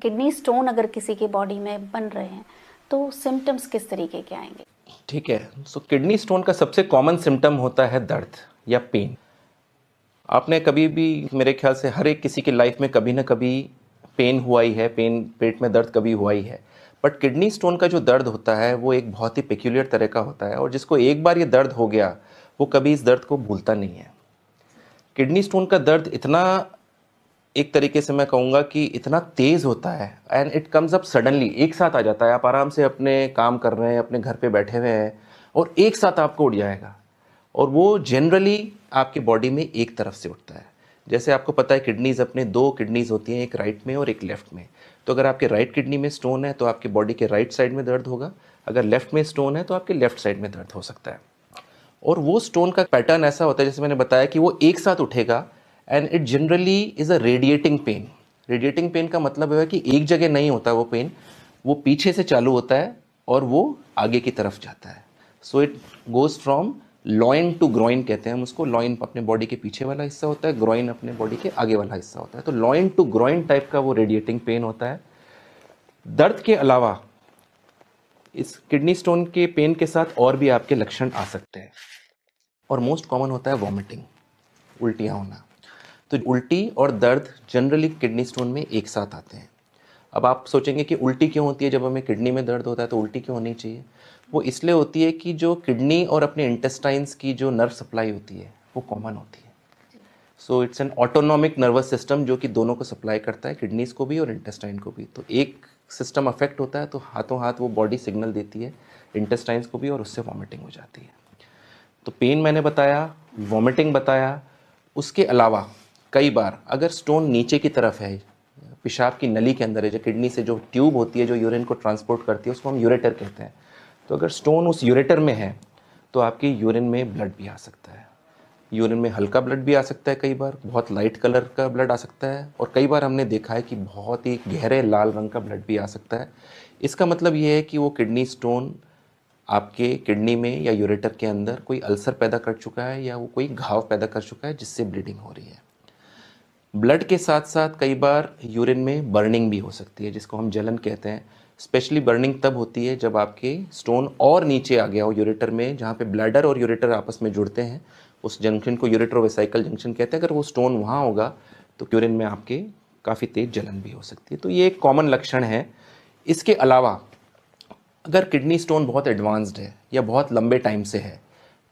Kidney stone अगर किसी के बॉडी में बन रहे हैं तो सिम्टम्स किस तरीके के आएंगे? ठीक है, सो किडनी स्टोन का सबसे कॉमन सिम्टम होता है दर्द या पेन। आपने कभी भी, मेरे ख्याल से हर एक किसी की लाइफ में कभी ना कभी पेन हुआ ही है, पेन, पेट में दर्द कभी हुआ ही है। बट किडनी स्टोन का जो दर्द होता है वो एक बहुत ही पेक्यूलियर तरह का होता है, और जिसको एक बार ये दर्द हो गया वो कभी इस दर्द को भूलता नहीं है। किडनी स्टोन का दर्द इतना, एक तरीके से मैं कहूँगा कि इतना तेज़ होता है, and it comes up suddenly, एक साथ आ जाता है। आप आराम से अपने काम कर रहे हैं, अपने घर पे बैठे हुए हैं, और एक साथ आपको उठ जाएगा। और वो जनरली आपके बॉडी में एक तरफ से उठता है। जैसे आपको पता है किडनीज, अपने दो किडनीज होती हैं, एक राइट में और एक लेफ्ट में। तो अगर आपके राइट किडनी में स्टोन है तो आपके बॉडी के राइट साइड में दर्द होगा, अगर लेफ्ट में स्टोन है तो आपके लेफ्ट साइड में दर्द हो सकता है। और वो स्टोन का पैटर्न ऐसा होता है, जैसे मैंने बताया, कि वो एक साथ उठेगा, and it generally is a radiating pain. Radiating pain का मतलब है कि एक जगह नहीं होता वो पेन, वो पीछे से चालू होता है और वो आगे की तरफ जाता है। So it goes from loin to groin, कहते हैं हम उसको। लॉइन अपने बॉडी के पीछे वाला हिस्सा होता है, ग्रॉइन अपने बॉडी के आगे वाला हिस्सा होता है। तो लॉइन टू ग्रॉइन टाइप का वो रेडिएटिंग पेन होता है। दर्द के अलावा इस किडनी स्टोन के पेन के साथ और भी आपके लक्षण आ सकते हैं, और मोस्ट कॉमन होता है वॉमिटिंग, उल्टियाँ होना। तो उल्टी और दर्द जनरली किडनी स्टोन में एक साथ आते हैं। अब आप सोचेंगे कि उल्टी क्यों होती है, जब हमें किडनी में दर्द होता है तो उल्टी क्यों होनी चाहिए? वो इसलिए होती है कि जो किडनी और अपने इंटेस्टाइन्स की जो नर्व सप्लाई होती है वो कॉमन होती है। So it's an autonomic nervous system जो कि दोनों को सप्लाई करता है, किडनीज को भी और इंटेस्टाइन को भी। तो एक सिस्टम अफेक्ट होता है तो हाथों हाथ वो बॉडी सिग्नल देती है इंटेस्टाइन्स को भी, और उससे वॉमिटिंग हो जाती है। तो पेन मैंने बताया, वॉमिटिंग बताया। उसके अलावा कई बार अगर स्टोन नीचे की तरफ है, पेशाब की नली के अंदर है, जो किडनी से जो ट्यूब होती है जो यूरिन को ट्रांसपोर्ट करती है, उसको हम यूरेटर कहते हैं। तो अगर स्टोन उस यूरेटर में है तो आपकी यूरिन में ब्लड भी आ सकता है। यूरिन में हल्का ब्लड भी आ सकता है, कई बार बहुत लाइट कलर का ब्लड आ सकता है, और कई बार हमने देखा है कि बहुत ही गहरे लाल रंग का ब्लड भी आ सकता है। इसका मतलब ये है कि वो किडनी स्टोन आपके किडनी में या यूरेटर के अंदर कोई अल्सर पैदा कर चुका है, या वो कोई घाव पैदा कर चुका है जिससे ब्लीडिंग हो रही है। ब्लड के साथ साथ कई बार यूरिन में बर्निंग भी हो सकती है, जिसको हम जलन कहते हैं। स्पेशली बर्निंग तब होती है जब आपके स्टोन और नीचे आ गया हो यूरेटर में, जहाँ पे ब्लैडर और यूरेटर आपस में जुड़ते हैं, उस जंक्शन को यूरेट्रोवेसाइकल जंक्शन कहते हैं। अगर वो स्टोन वहाँ होगा तो यूरिन में आपके काफ़ी तेज जलन भी हो सकती है। तो ये एक कॉमन लक्षण है। इसके अलावा अगर किडनी स्टोन बहुत एडवांस्ड है या बहुत लंबे टाइम से है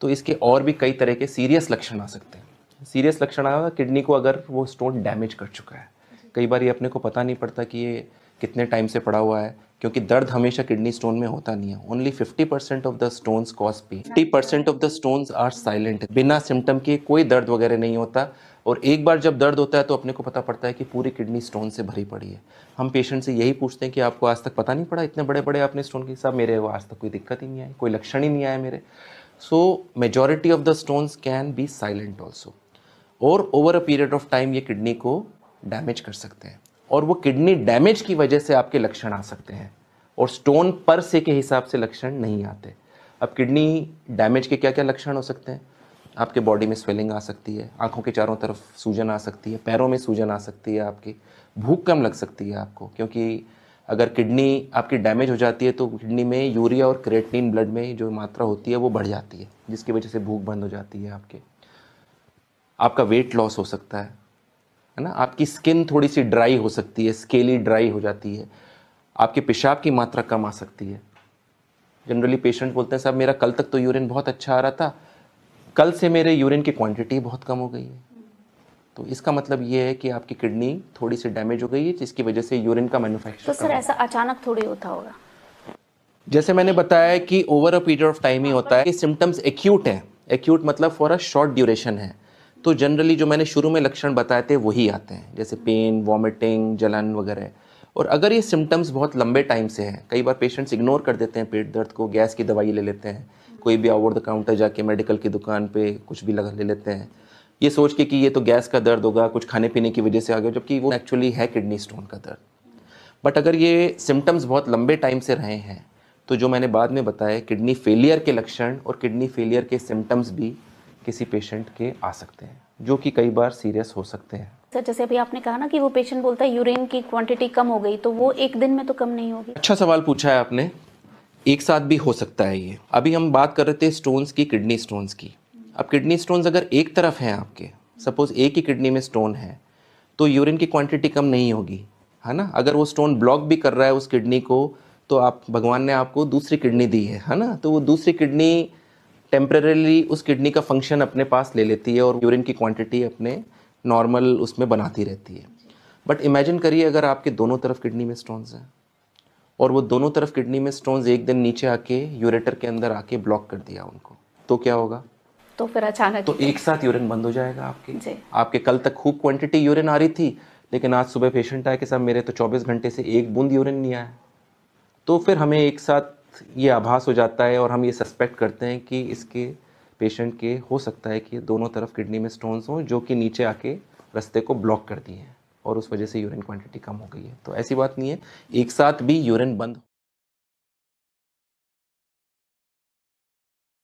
तो इसके और भी कई तरह के सीरियस लक्षण आ सकते हैं। सीरियस लक्षण आएगा किडनी को अगर वो स्टोन डैमेज कर चुका है। कई बार ये अपने को पता नहीं पड़ता कि ये कितने टाइम से पड़ा हुआ है, क्योंकि दर्द हमेशा किडनी स्टोन में होता नहीं है। Only 50% of the stones cause pain. 50% of the stones are silent, बिना सिम्टम के कोई दर्द वगैरह नहीं होता। और एक बार जब दर्द होता है तो अपने को पता पड़ता है कि पूरी किडनी स्टोन से भरी पड़ी है। हम पेशेंट से यही पूछते हैं कि आपको आज तक पता नहीं पड़ा इतने बड़े बड़े आपने स्टोन के? साहब मेरे वो आज तक कोई दिक्कत ही नहीं आई, कोई लक्षण ही नहीं आया मेरे। So majority of the stones can be silent also, और over a period of time ये किडनी को डैमेज कर सकते हैं, और वो किडनी डैमेज की वजह से आपके लक्षण आ सकते हैं, और स्टोन पर से के हिसाब से लक्षण नहीं आते। अब किडनी डैमेज के क्या क्या लक्षण हो सकते हैं? आपके बॉडी में स्वेलिंग आ सकती है, आंखों के चारों तरफ सूजन आ सकती है, पैरों में सूजन आ सकती है, आपकी भूख कम लग सकती है आपको, क्योंकि अगर किडनी आपकी डैमेज हो जाती है तो किडनी में यूरिया और क्रिएटिनिन ब्लड में जो मात्रा होती है वो बढ़ जाती है, जिसकी वजह से भूख बंद हो जाती है आपके। आपका वेट लॉस हो सकता है ना। आपकी स्किन थोड़ी सी ड्राई हो सकती है, स्केली ड्राई हो जाती है। आपके पेशाब की मात्रा कम आ सकती है। जनरली पेशेंट बोलते हैं साहब मेरा कल तक तो यूरिन बहुत अच्छा आ रहा था, कल से मेरे यूरिन की क्वांटिटी बहुत कम हो गई है। तो इसका मतलब ये है कि आपकी किडनी थोड़ी सी डैमेज हो गई है, जिसकी वजह से यूरिन का मैन्युफैक्चर तो सर ऐसा अचानक थोड़ी होता होगा? जैसे मैंने बताया कि over a period of time ही होता है। कि सिम्टम्स एक्यूट है, एक्यूट मतलब फॉर अ शॉर्ट ड्यूरेशन है, तो जनरली जो मैंने शुरू में लक्षण बताए थे वही आते हैं, जैसे पेन, वॉमिटिंग, जलन वगैरह। और अगर ये सिम्टम्स बहुत लंबे टाइम से हैं, कई बार पेशेंट्स इग्नोर कर देते हैं पेट दर्द को, गैस की दवाई ले लेते हैं, कोई भी ओवर द काउंटर जाके मेडिकल की दुकान पे कुछ भी लगा ले लेते हैं, ये सोच के कि ये तो गैस का दर्द होगा, कुछ खाने पीने की वजह से आ गया, जबकि वो एक्चुअली है किडनी स्टोन का दर्द। बट अगर ये सिम्टम्स बहुत लंबे टाइम से रहे हैं तो जो मैंने बाद में बताया, किडनी फेलियर के लक्षण और किडनी फेलियर के सिम्टम्स भी किसी पेशेंट के आ सकते हैं, जो कि कई बार सीरियस हो सकते हैं। सर जैसे अभी आपने कहा ना कि वो पेशेंट बोलता है यूरिन की क्वांटिटी कम हो गई, तो वो एक दिन में तो कम नहीं होगी। अच्छा सवाल पूछा है आपने। एक साथ भी हो सकता है ये। अभी हम बात कर रहे थे स्टोन्स की, किडनी स्टोन्स की। अब किडनी स्टोन्स अगर एक तरफ हैं आपके, सपोज एक ही किडनी में स्टोन है, तो यूरिन की क्वांटिटी कम नहीं होगी, है ना। अगर वो स्टोन ब्लॉक भी कर रहा है उस किडनी को, तो आप, भगवान ने आपको दूसरी किडनी दी है ना, तो वो दूसरी किडनी टेम्परेली उस किडनी का फंक्शन अपने पास ले लेती है और यूरिन की क्वांटिटी अपने नॉर्मल उसमें बनाती रहती है। बट इमेजिन करिए अगर आपके दोनों तरफ किडनी में स्टोन्स हैं और वो दोनों तरफ किडनी में स्टोन्स एक दिन नीचे आके यूरेटर के अंदर आके ब्लॉक कर दिया उनको, तो क्या होगा? तो फिर अचानक तो एक साथ यूरिन बंद हो जाएगा आपके। जी। आपके कल तक खूब क्वांटिटी यूरिन आ रही थी, लेकिन आज सुबह पेशेंट आया कि साहब मेरे तो 24 घंटे से एक बूंद यूरिन नहीं आया। तो फिर हमें एक साथ ये आभास हो जाता है और हम ये सस्पेक्ट करते हैं कि इसके पेशेंट के हो सकता है कि दोनों तरफ किडनी में स्टोन्स हों जो कि नीचे आके रास्ते को ब्लॉक कर दिए हैं और उस वजह से यूरिन क्वांटिटी कम हो गई है। तो ऐसी बात नहीं है, एक साथ भी यूरिन बंद